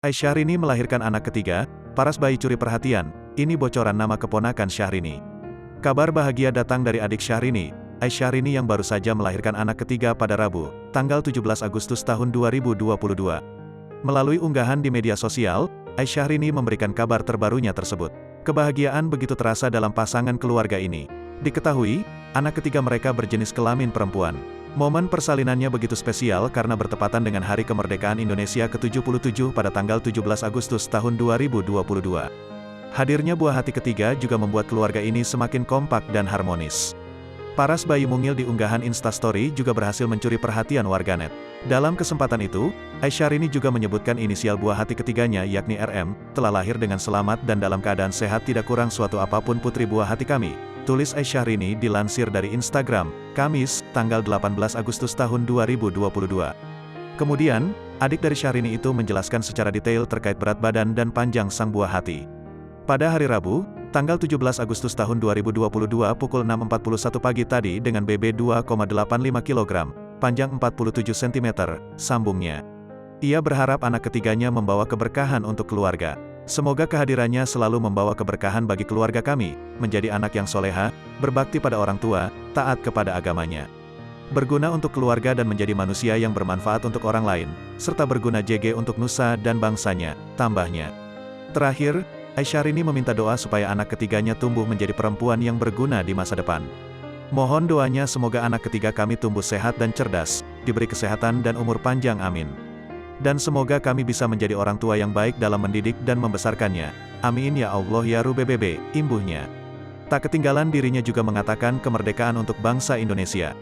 Syahrini melahirkan anak ketiga, paras bayi curi perhatian, ini bocoran nama keponakan Syahrini. Kabar bahagia datang dari adik Syahrini, Syahrini yang baru saja melahirkan anak ketiga pada Rabu, tanggal 17 Agustus tahun 2022. Melalui unggahan di media sosial, Syahrini memberikan kabar terbarunya tersebut. Kebahagiaan begitu terasa dalam pasangan keluarga ini. Diketahui, anak ketiga mereka berjenis kelamin perempuan. Momen persalinannya begitu spesial karena bertepatan dengan Hari Kemerdekaan Indonesia ke-77 pada tanggal 17 Agustus tahun 2022. Hadirnya buah hati ketiga juga membuat keluarga ini semakin kompak dan harmonis. Paras bayi mungil di unggahan Instastory juga berhasil mencuri perhatian warganet. Dalam kesempatan itu, Syahrini juga menyebutkan inisial buah hati ketiganya yakni RM, telah lahir dengan selamat dan dalam keadaan sehat, tidak kurang suatu apapun putri buah hati kami. Tulis Syahrini dilansir dari Instagram, Kamis, tanggal 18 Agustus tahun 2022. Kemudian, adik dari Syahrini itu menjelaskan secara detail terkait berat badan dan panjang sang buah hati. Pada hari Rabu, tanggal 17 Agustus tahun 2022 pukul 6.41 pagi tadi dengan BB 2,85 kg, panjang 47 cm, sambungnya. Ia berharap anak ketiganya membawa keberkahan untuk keluarga. Semoga kehadirannya selalu membawa keberkahan bagi keluarga kami, menjadi anak yang soleha, berbakti pada orang tua, taat kepada agamanya. Berguna untuk keluarga dan menjadi manusia yang bermanfaat untuk orang lain, serta berguna JG untuk nusa dan bangsanya, tambahnya. Terakhir, Syahrini meminta doa supaya anak ketiganya tumbuh menjadi perempuan yang berguna di masa depan. Mohon doanya semoga anak ketiga kami tumbuh sehat dan cerdas, diberi kesehatan dan umur panjang, amin. Dan semoga kami bisa menjadi orang tua yang baik dalam mendidik dan membesarkannya. Amin ya Allah ya Rubb, imbuhnya. Tak ketinggalan dirinya juga mengatakan kemerdekaan untuk bangsa Indonesia.